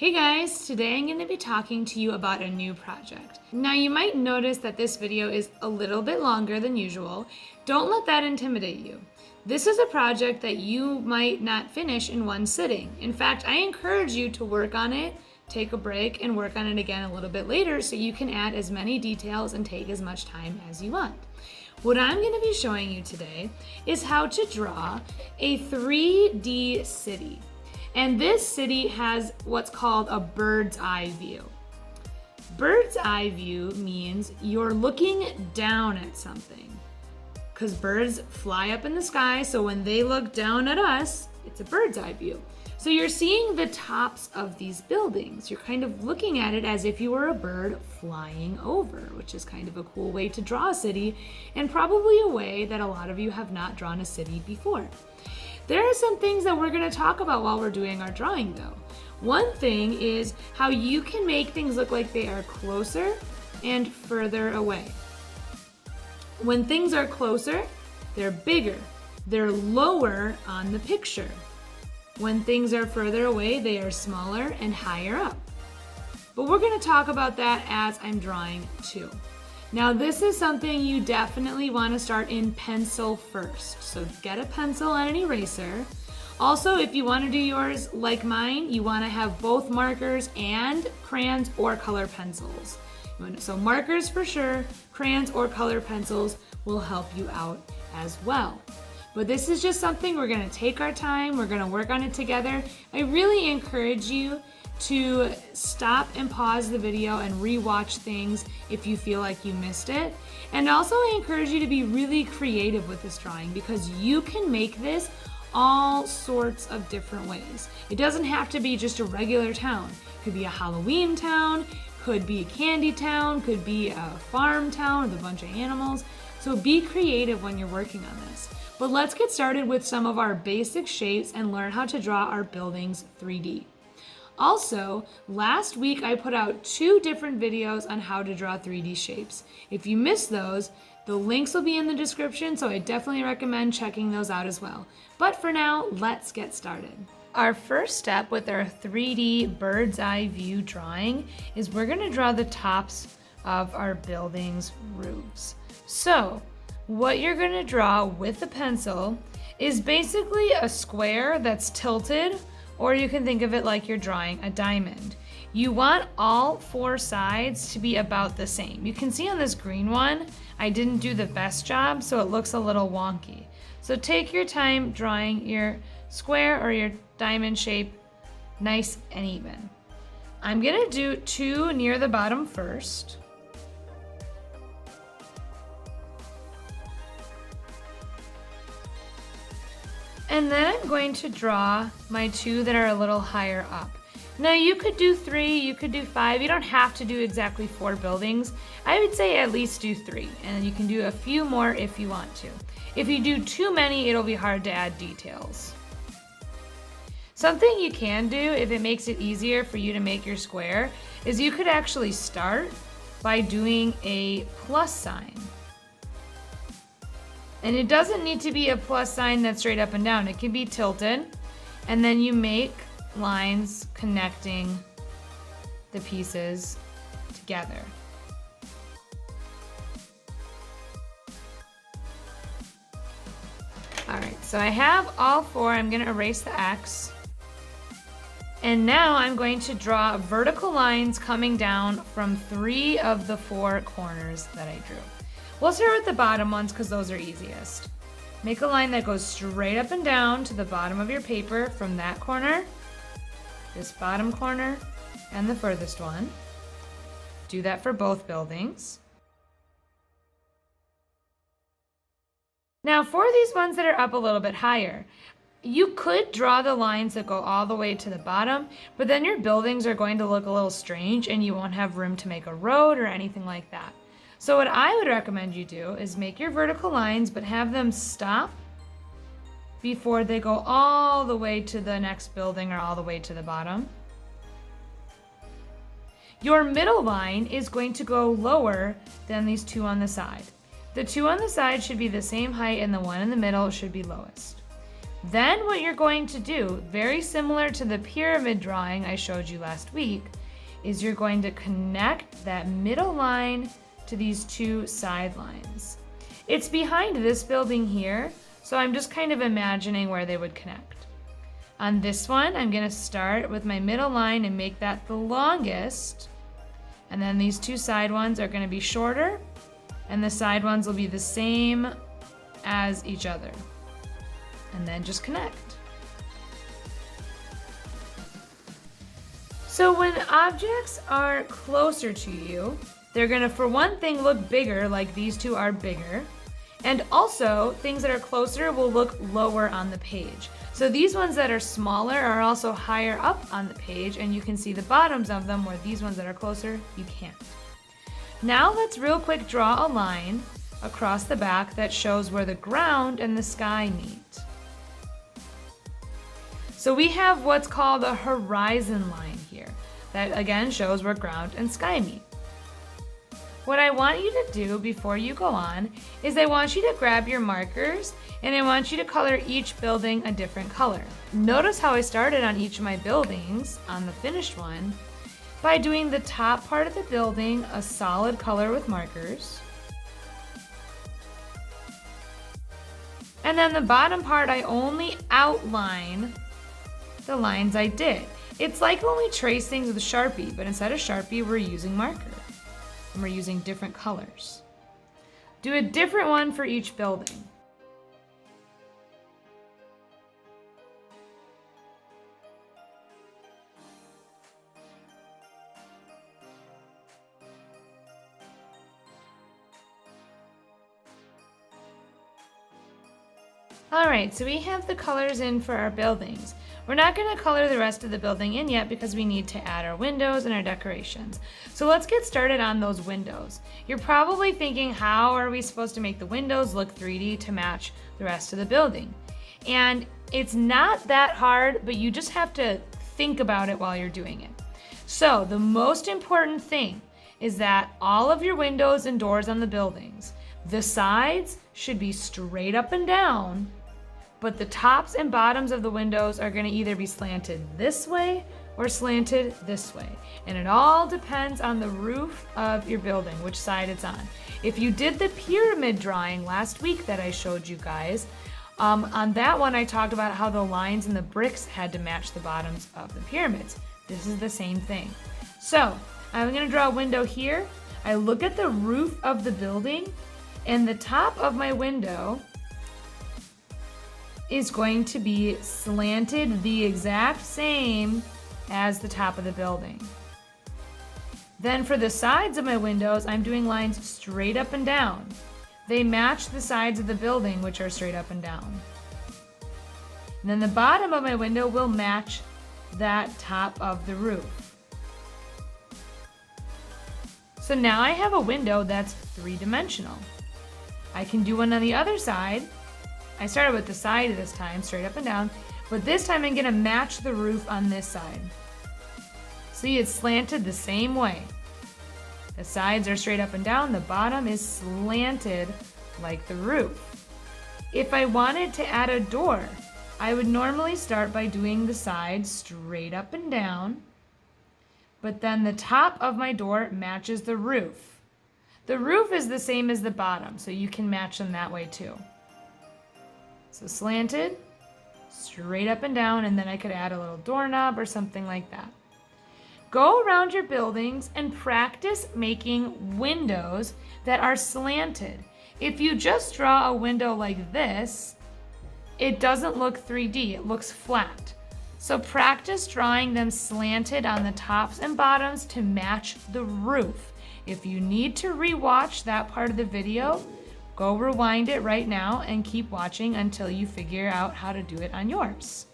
Hey guys, today I'm going to be talking to you about a new project. Now you might notice that this video is a little bit longer than usual. Don't let that intimidate you. This is a project that you might not finish in one sitting. In fact, I encourage you to work on it, take a break, and work on it again a little bit later so you can add as many details and take as much time as you want. What I'm going to be showing you today is how to draw a 3D city. And this city has what's called a bird's eye view. Bird's eye view means you're looking down at something, because birds fly up in the sky, so when they look down at us, it's a bird's eye view. So you're seeing the tops of these buildings. You're kind of looking at it as if you were a bird flying over, which is kind of a cool way to draw a city, and probably a way that a lot of you have not drawn a city before. There are some things that we're going to talk about while we're doing our drawing though. One thing is how you can make things look like they are closer and further away. When things are closer, they're bigger. They're lower on the picture. When things are further away, they are smaller and higher up. But we're going to talk about that as I'm drawing too. Now this is something you definitely want to start in pencil first. So get a pencil and an eraser. Also, if you want to do yours like mine, you want to have both markers and crayons or color pencils. So markers for sure, crayons or color pencils will help you out as well. But this is just something we're going to take our time, we're going to work on it together. I really encourage you to stop and pause the video and re-watch things if you feel like you missed it. And also I encourage you to be really creative with this drawing, because you can make this all sorts of different ways. It doesn't have to be just a regular town. It could be a Halloween town, could be a candy town, could be a farm town with a bunch of animals. So be creative when you're working on this. But let's get started with some of our basic shapes and learn how to draw our buildings 3D. Also, last week I put out 2 different videos on how to draw 3D shapes. If you missed those, the links will be in the description, so I definitely recommend checking those out as well. But for now, let's get started. Our first step with our 3D bird's eye view drawing is we're going to draw the tops of our building's roofs. So, what you're going to draw with a pencil is basically a square that's tilted, or you can think of it like you're drawing a diamond. You want all 4 sides to be about the same. You can see on this green one, I didn't do the best job, so it looks a little wonky. So take your time drawing your square or your diamond shape nice and even. I'm gonna do 2 near the bottom first. And then I'm going to draw my 2 that are a little higher up. Now you could do 3, you could do 5. You don't have to do exactly 4 buildings. I would say at least do 3, and you can do a few more if you want to. If you do too many, it'll be hard to add details. Something you can do, if it makes it easier for you to make your square, is you could actually start by doing a plus sign. And it doesn't need to be a plus sign that's straight up and down. It can be tilted, and then you make lines connecting the pieces together. All right, so I have all 4. I'm gonna erase the X. And now I'm going to draw vertical lines coming down from 3 of the 4 corners that I drew. We'll start with the bottom ones because those are easiest. Make a line that goes straight up and down to the bottom of your paper from that corner, this bottom corner, and the furthest one. Do that for both buildings. Now for these ones that are up a little bit higher, you could draw the lines that go all the way to the bottom, but then your buildings are going to look a little strange and you won't have room to make a road or anything like that. So what I would recommend you do is make your vertical lines, but have them stop before they go all the way to the next building or all the way to the bottom. Your middle line is going to go lower than these 2 on the side. The 2 on the side should be the same height, and the one in the middle should be lowest. Then what you're going to do, very similar to the pyramid drawing I showed you last week, is you're going to connect that middle line to these two side lines. It's behind this building here, so I'm just kind of imagining where they would connect. On this one, I'm going to start with my middle line and make that the longest, and then these two side ones are going to be shorter, and the side ones will be the same as each other. And then just connect. So when objects are closer to you, they're gonna, for one thing, look bigger, like these two are bigger. And also, things that are closer will look lower on the page. So these ones that are smaller are also higher up on the page, and you can see the bottoms of them, where these ones that are closer, you can't. Now let's real quick draw a line across the back that shows where the ground and the sky meet. So we have what's called a horizon line here. That again shows where ground and sky meet. What I want you to do before you go on is I want you to grab your markers and I want you to color each building a different color. Notice how I started on each of my buildings, on the finished one, by doing the top part of the building a solid color with markers. And then the bottom part I only outline the lines I did. It's like when we trace things with a Sharpie, but instead of Sharpie, we're using marker. And we're using different colors. Do a different one for each building. All right, so we have the colors in for our buildings. We're not going to color the rest of the building in yet because we need to add our windows and our decorations. So let's get started on those windows. You're probably thinking, how are we supposed to make the windows look 3D to match the rest of the building? And it's not that hard, but you just have to think about it while you're doing it. So the most important thing is that all of your windows and doors on the buildings, the sides should be straight up and down, but the tops and bottoms of the windows are going to either be slanted this way or slanted this way. And it all depends on the roof of your building, which side it's on. If you did the pyramid drawing last week that I showed you guys, on that one I talked about how the lines and the bricks had to match the bottoms of the pyramids. This is the same thing. So I'm going to draw a window here. I look at the roof of the building, and the top of my window is going to be slanted the exact same as the top of the building. Then for the sides of my windows, I'm doing lines straight up and down. They match the sides of the building, which are straight up and down. And then the bottom of my window will match that top of the roof. So now I have a window that's three-dimensional. I can do one on the other side. I started with the side this time, straight up and down, but this time I'm gonna match the roof on this side. See, it's slanted the same way. The sides are straight up and down, the bottom is slanted like the roof. If I wanted to add a door, I would normally start by doing the sides straight up and down, but then the top of my door matches the roof. The roof is the same as the bottom, so you can match them that way too. So slanted, straight up and down, and then I could add a little doorknob or something like that. Go around your buildings and practice making windows that are slanted. If you just draw a window like this, it doesn't look 3D, it looks flat. So practice drawing them slanted on the tops and bottoms to match the roof. If you need to rewatch that part of the video, go rewind it right now and keep watching until you figure out how to do it on yours.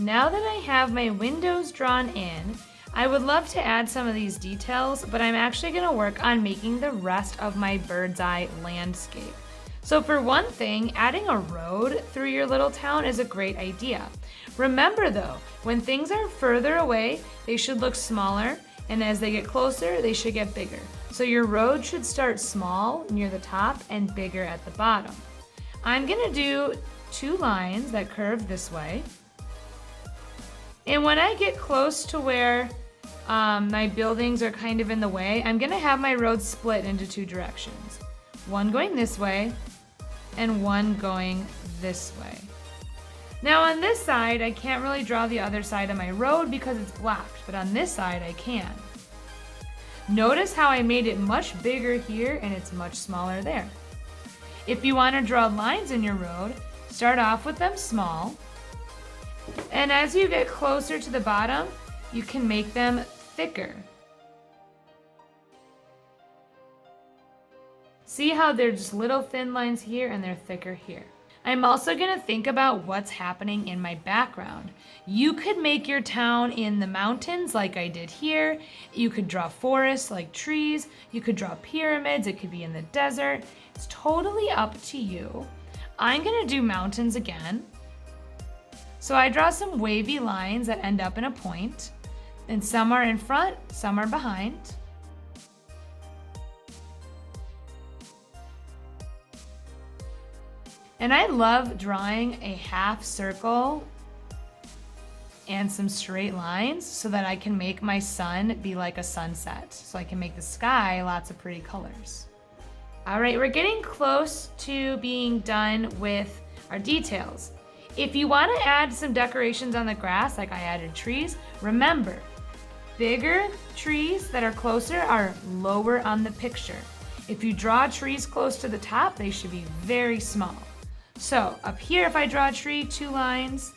Now that I have my windows drawn in, I would love to add some of these details, but I'm actually gonna work on making the rest of my bird's eye landscape. So for one thing, adding a road through your little town is a great idea. Remember though, when things are further away, they should look smaller, and as they get closer, they should get bigger. So your road should start small near the top and bigger at the bottom. I'm gonna do 2 lines that curve this way. And when I get close to where my buildings are kind of in the way, I'm gonna have my road split into 2 directions. One going this way and one going this way. Now on this side, I can't really draw the other side of my road because it's blocked, but on this side I can. Notice how I made it much bigger here and it's much smaller there. If you want to draw lines in your road, start off with them small, and as you get closer to the bottom, you can make them thicker. See how they're just little thin lines here and they're thicker here. I'm also gonna think about what's happening in my background. You could make your town in the mountains like I did here. You could draw forests like trees. You could draw pyramids. It could be in the desert. It's totally up to you. I'm gonna do mountains again. So I draw some wavy lines that end up in a point, and some are in front, some are behind. And I love drawing a half circle and some straight lines so that I can make my sun be like a sunset. So I can make the sky lots of pretty colors. All right, we're getting close to being done with our details. If you want to add some decorations on the grass, like I added trees, remember, bigger trees that are closer are lower on the picture. If you draw trees close to the top, they should be very small. So up here, if I draw a tree, 2 lines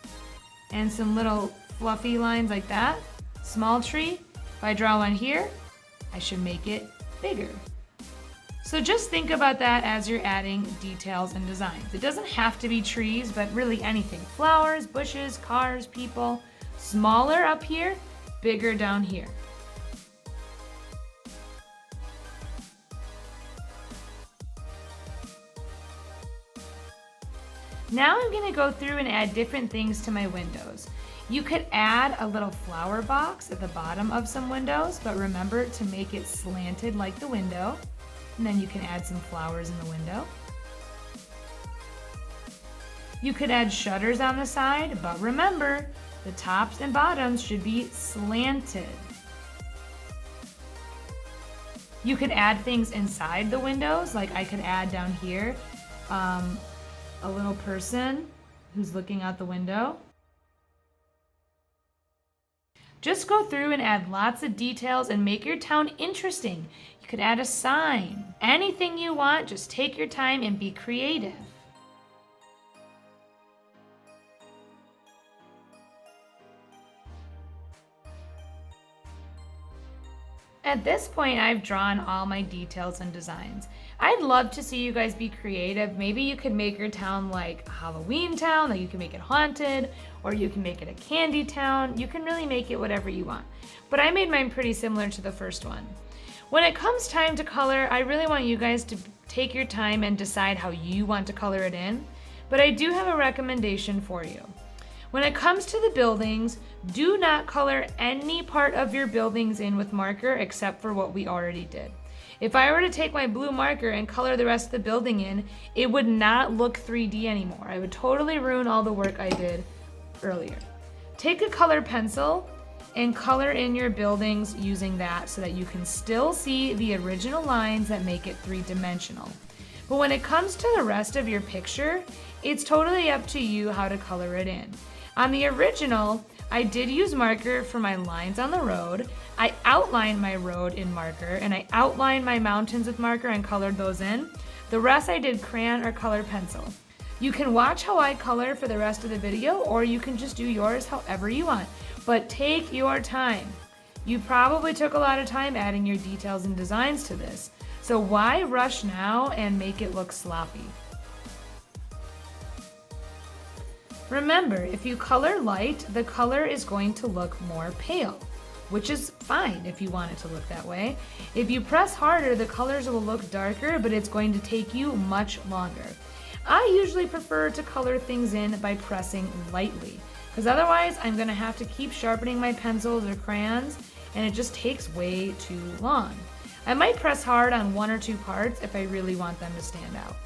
and some little fluffy lines like that, small tree. If I draw one here, I should make it bigger. So just think about that as you're adding details and designs. It doesn't have to be trees, but really anything. Flowers, bushes, cars, people. Smaller up here, bigger down here. Now I'm gonna go through and add different things to my windows. You could add a little flower box at the bottom of some windows, but remember to make it slanted like the window. And then you can add some flowers in the window. You could add shutters on the side, but remember, the tops and bottoms should be slanted. You could add things inside the windows, like I could add down here a little person who's looking out the window. Just go through and add lots of details and make your town interesting. You could add a sign. Anything you want, just take your time and be creative. At this point, I've drawn all my details and designs. I'd love to see you guys be creative. Maybe you could make your town like a Halloween town, like you can make it haunted, or you can make it a candy town. You can really make it whatever you want. But I made mine pretty similar to the first one. When it comes time to color, I really want you guys to take your time and decide how you want to color it in. But I do have a recommendation for you. When it comes to the buildings, do not color any part of your buildings in with marker except for what we already did. If I were to take my blue marker and color the rest of the building in, it would not look 3D anymore. I would totally ruin all the work I did earlier. Take a color pencil and color in your buildings using that so that you can still see the original lines that make it 3-dimensional. But when it comes to the rest of your picture, it's totally up to you how to color it in. On the original, I did use marker for my lines on the road. I outlined my road in marker, and I outlined my mountains with marker and colored those in. The rest I did crayon or color pencil. You can watch how I color for the rest of the video, or you can just do yours however you want. But take your time. You probably took a lot of time adding your details and designs to this. So why rush now and make it look sloppy? Remember, if you color light, the color is going to look more pale, which is fine if you want it to look that way. If you press harder, the colors will look darker, but it's going to take you much longer. I usually prefer to color things in by pressing lightly, because otherwise I'm gonna have to keep sharpening my pencils or crayons, and it just takes way too long. I might press hard on one or two parts if I really want them to stand out.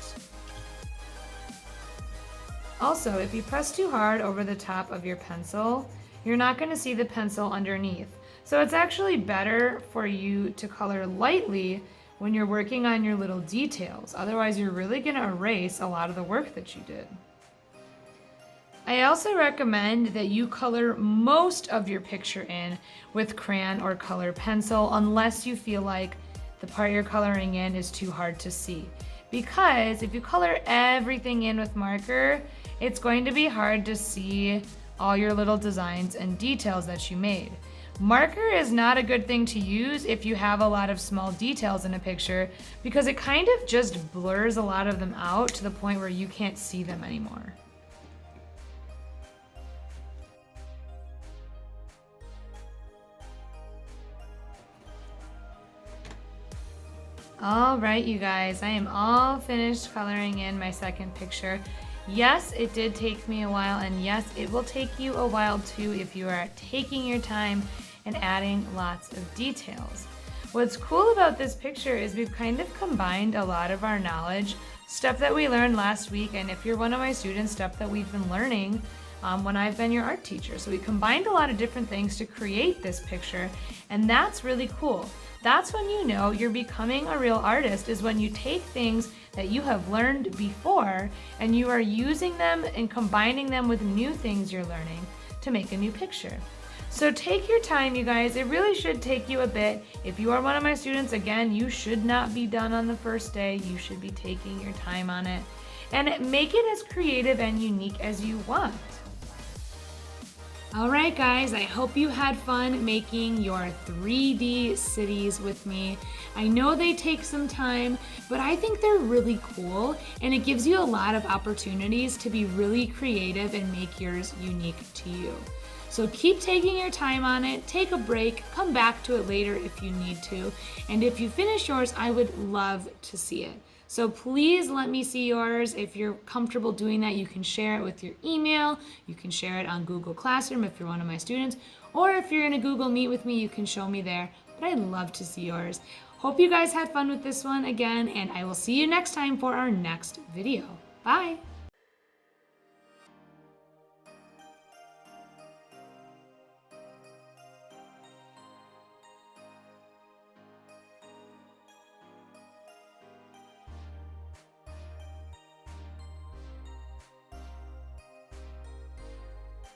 Also, if you press too hard over the top of your pencil, you're not gonna see the pencil underneath. So it's actually better for you to color lightly when you're working on your little details. Otherwise, you're really gonna erase a lot of the work that you did. I also recommend that you color most of your picture in with crayon or color pencil unless you feel like the part you're coloring in is too hard to see. Because if you color everything in with marker, it's going to be hard to see all your little designs and details that you made. Marker is not a good thing to use if you have a lot of small details in a picture because it kind of just blurs a lot of them out to the point where you can't see them anymore. All right, you guys, I am all finished coloring in my second picture. Yes, it did take me a while, and yes, it will take you a while too if you are taking your time and adding lots of details. What's cool about this picture is we've kind of combined a lot of our knowledge, stuff that we learned last week, and if you're one of my students, stuff that we've been learning when I've been your art teacher. So we combined a lot of different things to create this picture, and that's really cool. That's when you know you're becoming a real artist, is when you take things that you have learned before and you are using them and combining them with new things you're learning to make a new picture. So take your time, you guys. It really should take you a bit. If you are one of my students, again, you should not be done on the first day. You should be taking your time on it and make it as creative and unique as you want. All right, guys, I hope you had fun making your 3D cities with me. I know they take some time, but I think they're really cool, and it gives you a lot of opportunities to be really creative and make yours unique to you. So keep taking your time on it, take a break, come back to it later if you need to, and if you finish yours, I would love to see it. So please let me see yours. If you're comfortable doing that, you can share it with your email. You can share it on Google Classroom if you're one of my students. Or if you're in a Google Meet with me, you can show me there. But I'd love to see yours. Hope you guys had fun with this one again, and I will see you next time for our next video. Bye.